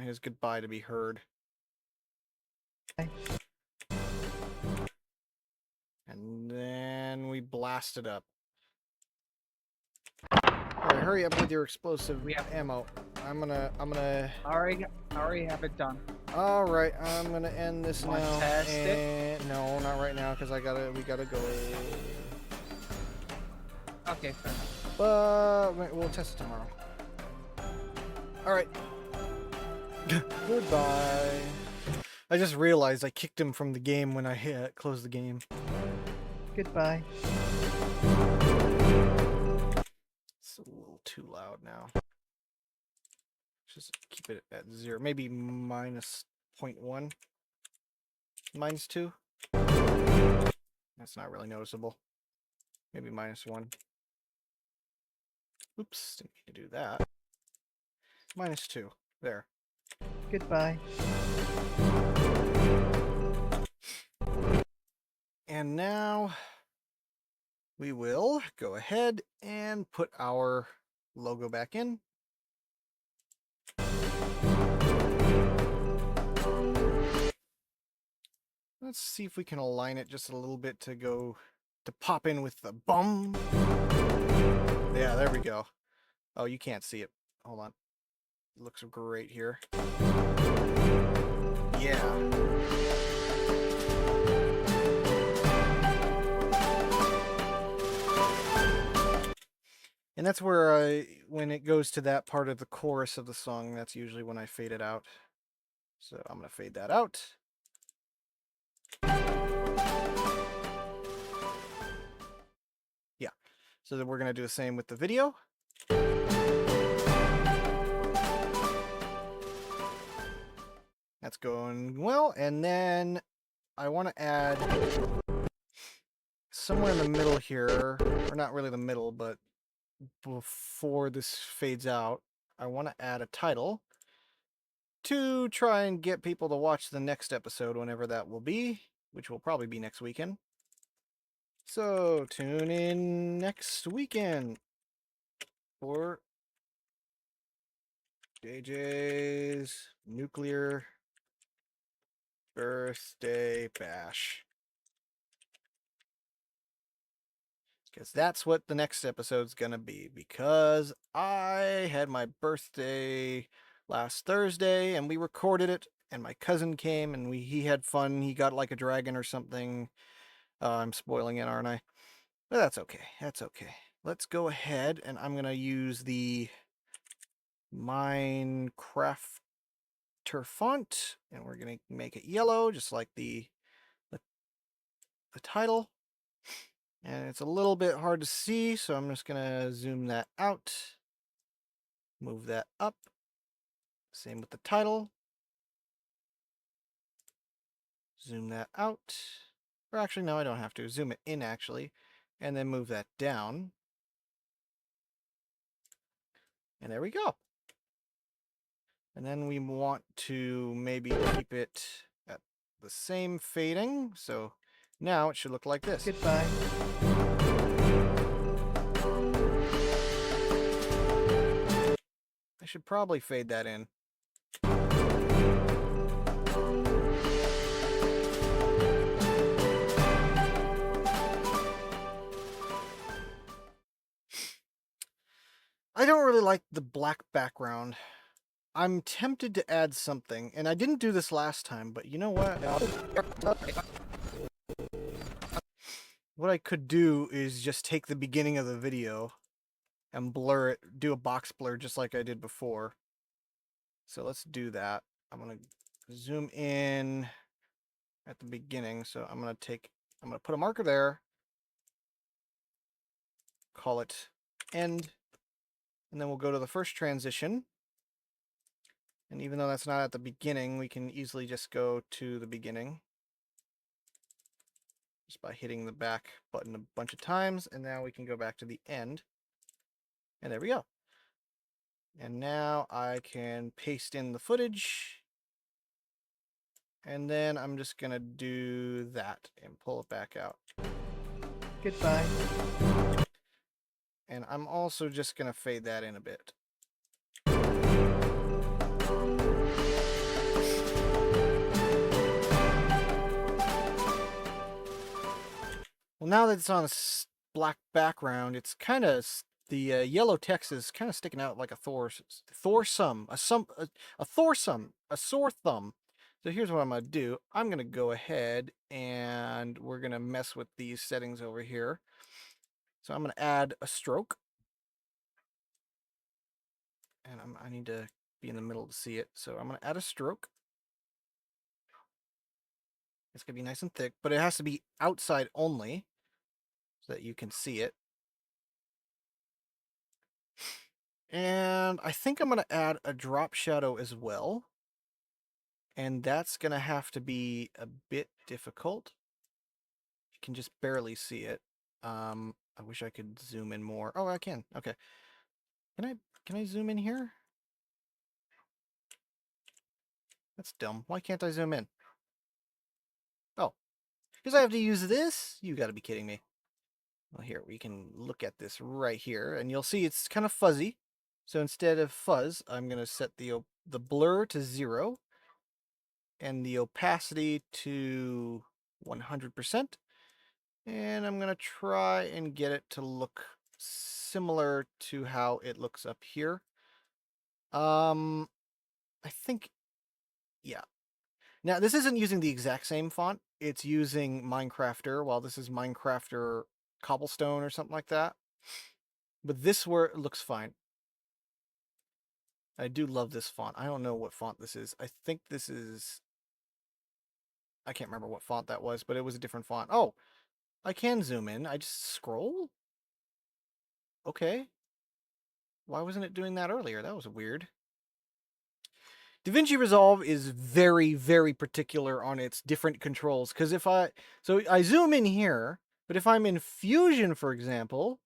his goodbye to be heard. And then we blast it up. Alright, hurry up with your explosive ammo. I'm gonna I already have it done. Alright, I'm gonna end this Wanna now. test it? And no, not right now, because we gotta go. Okay, fair enough. But we'll test it tomorrow. Alright. Goodbye. I just realized I kicked him from the game when I closed the game. Goodbye. It's a little too loud now. Just keep it at 0. Maybe minus 0.1. Minus 2. That's not really noticeable. Maybe minus 1. Oops, didn't mean to do that. Minus 2. There. Goodbye. And now we will go ahead and put our logo back in. Let's see if we can align it just a little bit to pop in with the bum. Yeah, there we go. Oh, you can't see it. Hold on. It looks great here. Yeah. And that's where when it goes to that part of the chorus of the song, that's usually when I fade it out. So I'm going to fade that out. Yeah. So then we're going to do the same with the video. That's going well. And then I want to add somewhere in the middle here, or not really the middle, but before this fades out, I want to add a title to try and get people to watch the next episode whenever that will be, which will probably be next weekend. So tune in next weekend for JJ's Nuclear Birthday Bash. Because that's what the next episode's gonna be. Because I had my birthday last Thursday and we recorded it, and my cousin came and he had fun. He got like a dragon or something. I'm spoiling it, aren't I? But that's okay. That's okay. Let's go ahead and I'm gonna use the Minecrafter font, and we're gonna make it yellow, just like the title. And it's a little bit hard to see, so I'm just gonna zoom that out, move that up. Same with the title. Zoom that out. Or actually, no, I don't have to. Zoom it in, actually. And then move that down. And there we go. And then we want to maybe keep it at the same fading. So now it should look like this. Goodbye. I should probably fade that in. I don't really like the black background. I'm tempted to add something, and I didn't do this last time, but you know what? What I could do is just take the beginning of the video and blur it, do a box blur just like I did before. So let's do that. I'm going to zoom in at the beginning. So I'm going to put a marker there, call it end, and then we'll go to the first transition. And even though that's not at the beginning, we can easily just go to the beginning just by hitting the back button a bunch of times. And now we can go back to the end. And there we go. And now I can paste in the footage. And then I'm just going to do that and pull it back out. Goodbye. And I'm also just going to fade that in a bit. Well, now that it's on a black background, it's kind of the yellow text is kind of sticking out like a thorsome, a thorsome, a sore thumb. So here's what I'm gonna do. I'm gonna go ahead and we're gonna mess with these settings over here. So I'm gonna add a stroke, and I need to be in the middle to see it. So I'm gonna add a stroke. It's gonna be nice and thick, but it has to be outside only so that you can see it. And I think I'm going to add a drop shadow as well. And that's going to have to be a bit difficult. You can just barely see it. I wish I could zoom in more. Oh, I can. Okay. Can I zoom in here? That's dumb. Why can't I zoom in? Oh, because I have to use this? You got to be kidding me. Well, here, we can look at this right here, and you'll see it's kind of fuzzy. So instead of fuzz, I'm going to set the blur to 0 and the opacity to 100%. And I'm going to try and get it to look similar to how it looks up here. I think, yeah. Now, this isn't using the exact same font. It's using Minecrafter, while this is Minecrafter Cobblestone or something like that. But this where it looks fine. I do love this font. I don't know what font this is. I think this is... I can't remember what font that was, but it was a different font. Oh, I can zoom in. I just scroll? Okay. Why wasn't it doing that earlier? That was weird. Da-Vinky Wezolv is very, very particular on its different controls. Because if I zoom in here, but if I'm in Fusion, for example,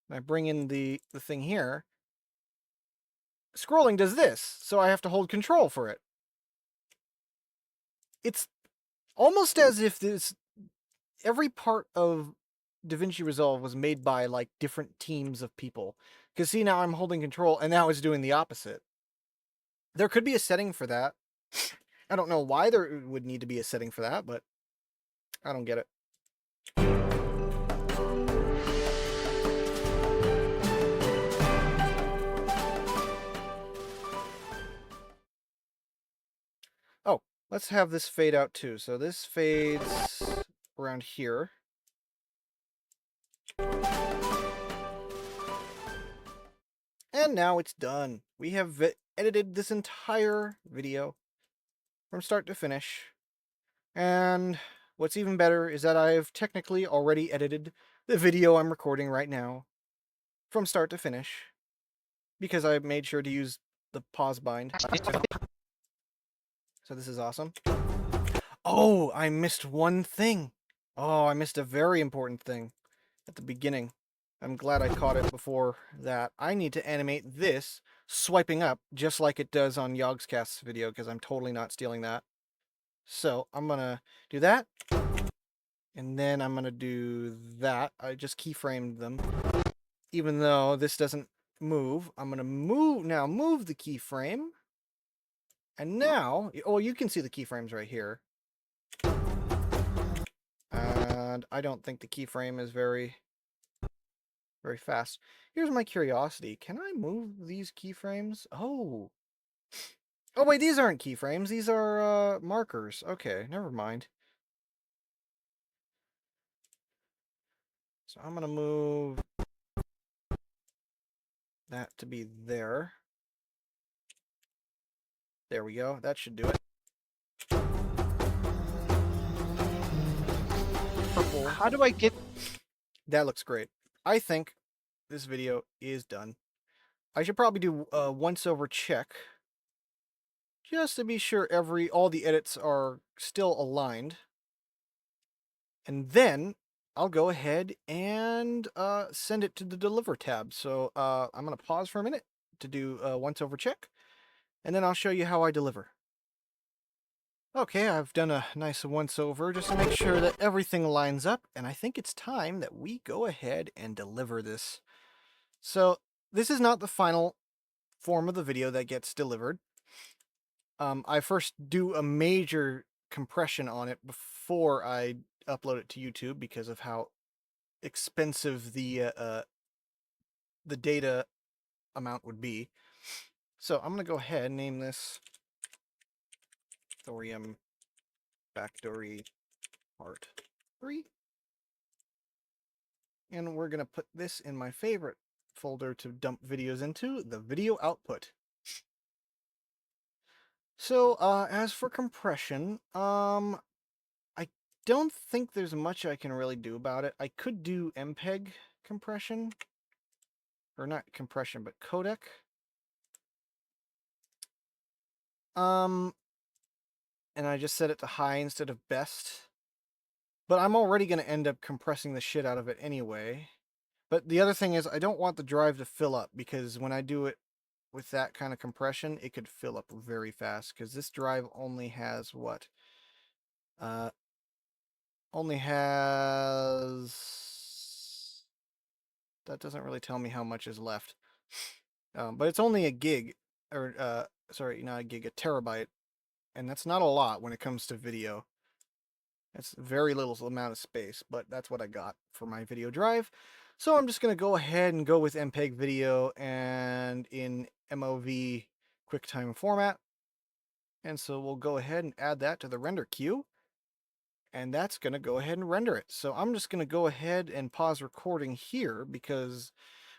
and I bring in the thing here, scrolling does this. So I have to hold control for it. It's almost as if every part of Da-Vinky Wezolv was made by like different teams of people. Because see, now I'm holding control and now it's doing the opposite. There could be a setting for that. I don't know why there would need to be a setting for that, but I don't get it. Oh, let's have this fade out too. So this fades around here. And now it's done. We have edited this entire video from start to finish. And what's even better is that I've technically already edited the video I'm recording right now from start to finish, because I made sure to use the pause bind. So this is awesome. Oh, I missed one thing. Oh, I missed a very important thing at the beginning. I'm glad I caught it before that. I need to animate this swiping up just like it does on Yogscast's video, because I'm totally not stealing that. So I'm gonna do that, and then I'm gonna do that. I just keyframed them. Even though this doesn't move, I'm gonna move the keyframe. And now, oh, you can see the keyframes right here. And I don't think the keyframe is very fast. Here's my curiosity. Can I move these keyframes? Oh. Oh, wait, these aren't keyframes. These are markers. Okay, never mind. So I'm going to move that to be there. There we go. That should do it. Purple. How do I get... That looks great. I think this video is done. I should probably do a once-over check, just to be sure all the edits are still aligned. And then I'll go ahead and send it to the Deliver tab. So I'm going to pause for a minute to do a once-over check, and then I'll show you how I deliver. Okay, I've done a nice once-over just to make sure that everything lines up, and I think it's time that we go ahead and deliver this. So this is not the final form of the video that gets delivered. I first do a major compression on it before I upload it to YouTube because of how expensive the data amount would be. So I'm going to go ahead and name this Thorium Factory Part 3. And we're going to put this in my favorite folder to dump videos into, the video output. So, as for compression, I don't think there's much I can really do about it. I could do MPEG compression, or not compression, but codec. And I just set it to high instead of best. But I'm already going to end up compressing the shit out of it anyway. But the other thing is, I don't want the drive to fill up, because when I do it with that kind of compression, it could fill up very fast, because this drive only has what? Only has... That doesn't really tell me how much is left. But it's only a gig, or, sorry, not a gig, a terabyte. And that's not a lot when it comes to video. That's very little amount of space, but that's what I got for my video drive. So I'm just going to go ahead and go with MPEG video and in MOV QuickTime format. And so we'll go ahead and add that to the render queue. And that's going to go ahead and render it. So I'm just going to go ahead and pause recording here because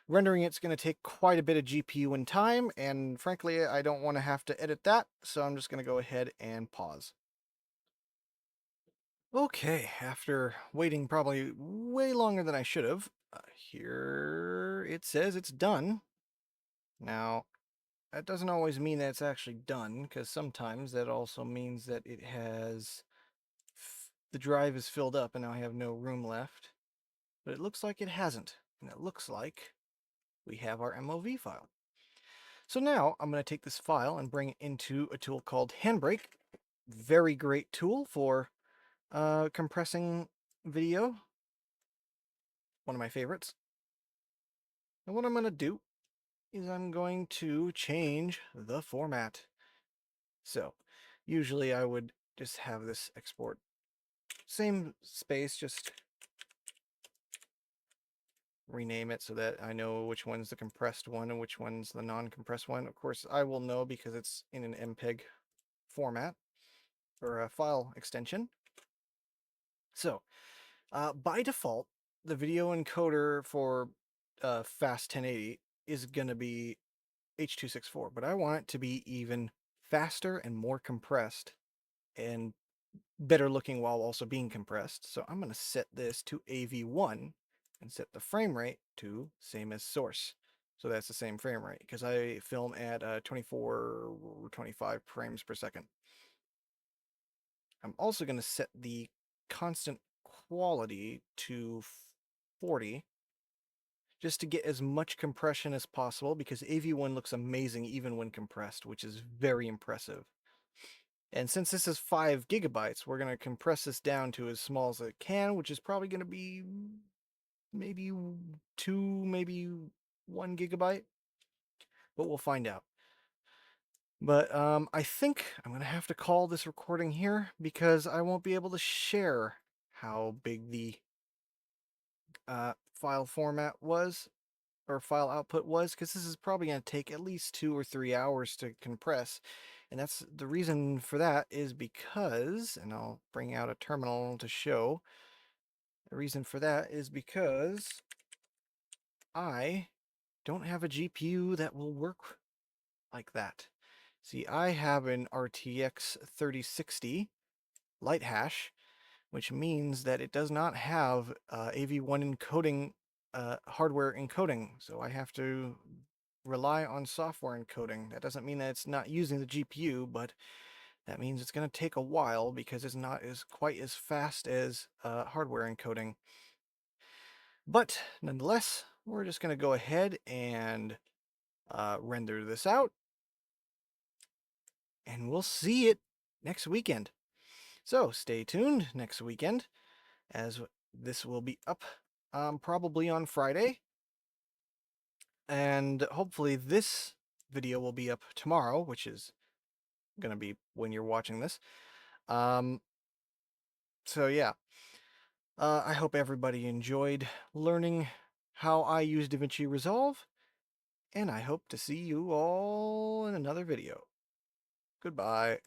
rendering it's going to take quite a bit of GPU and time. And frankly, I don't want to have to edit that. So I'm just going to go ahead and pause. Okay, after waiting probably way longer than I should have, here it says it's done. Now, that doesn't always mean that it's actually done, because sometimes that also means that it has... the drive is filled up and now I have no room left. But it looks like it hasn't, and it looks like we have our MOV file. So now I'm going to take this file and bring it into a tool called Handbrake. Very great tool for compressing video. One of my favorites. And what I'm going to do is I'm going to change the format. So usually I would just have this export. Same space, just rename it so that I know which one's the compressed one and which one's the non-compressed one. Of course, I will know because it's in an MPEG format or a file extension. So, by default, the video encoder for Fast 1080 is going to be H.264, but I want it to be even faster and more compressed and better looking while also being compressed. So I'm going to set this to AV1 and set the frame rate to same as source. So that's the same frame rate because I film at 24 or 25 frames per second. I'm also going to set the constant quality to 40 just to get as much compression as possible because AV1 looks amazing even when compressed, which is very impressive. And since this is 5 gigabytes, we're going to compress this down to as small as it can, which is probably going to be maybe 2, maybe 1 gigabyte. But we'll find out. But I think I'm going to have to call this recording here because I won't be able to share how big the file format was or file output was, because this is probably going to take at least 2 or 3 hours to compress. And that's the reason for that is because, and I'll bring out a terminal to show, the reason for that is because I don't have a GPU that will work like that. See, I have an RTX 3060 light hash, which means that it does not have AV1 encoding, hardware encoding. So I have to rely on software encoding. That doesn't mean that it's not using the GPU, but that means it's going to take a while because it's not quite as fast as hardware encoding. But nonetheless, we're just going to go ahead and render this out. And we'll see it next weekend. So stay tuned next weekend as this will be up probably on Friday. And hopefully this video will be up tomorrow, which is going to be when you're watching this. So yeah. I hope everybody enjoyed learning how I use DaVinci Resolve, and I hope to see you all in another video. Goodbye.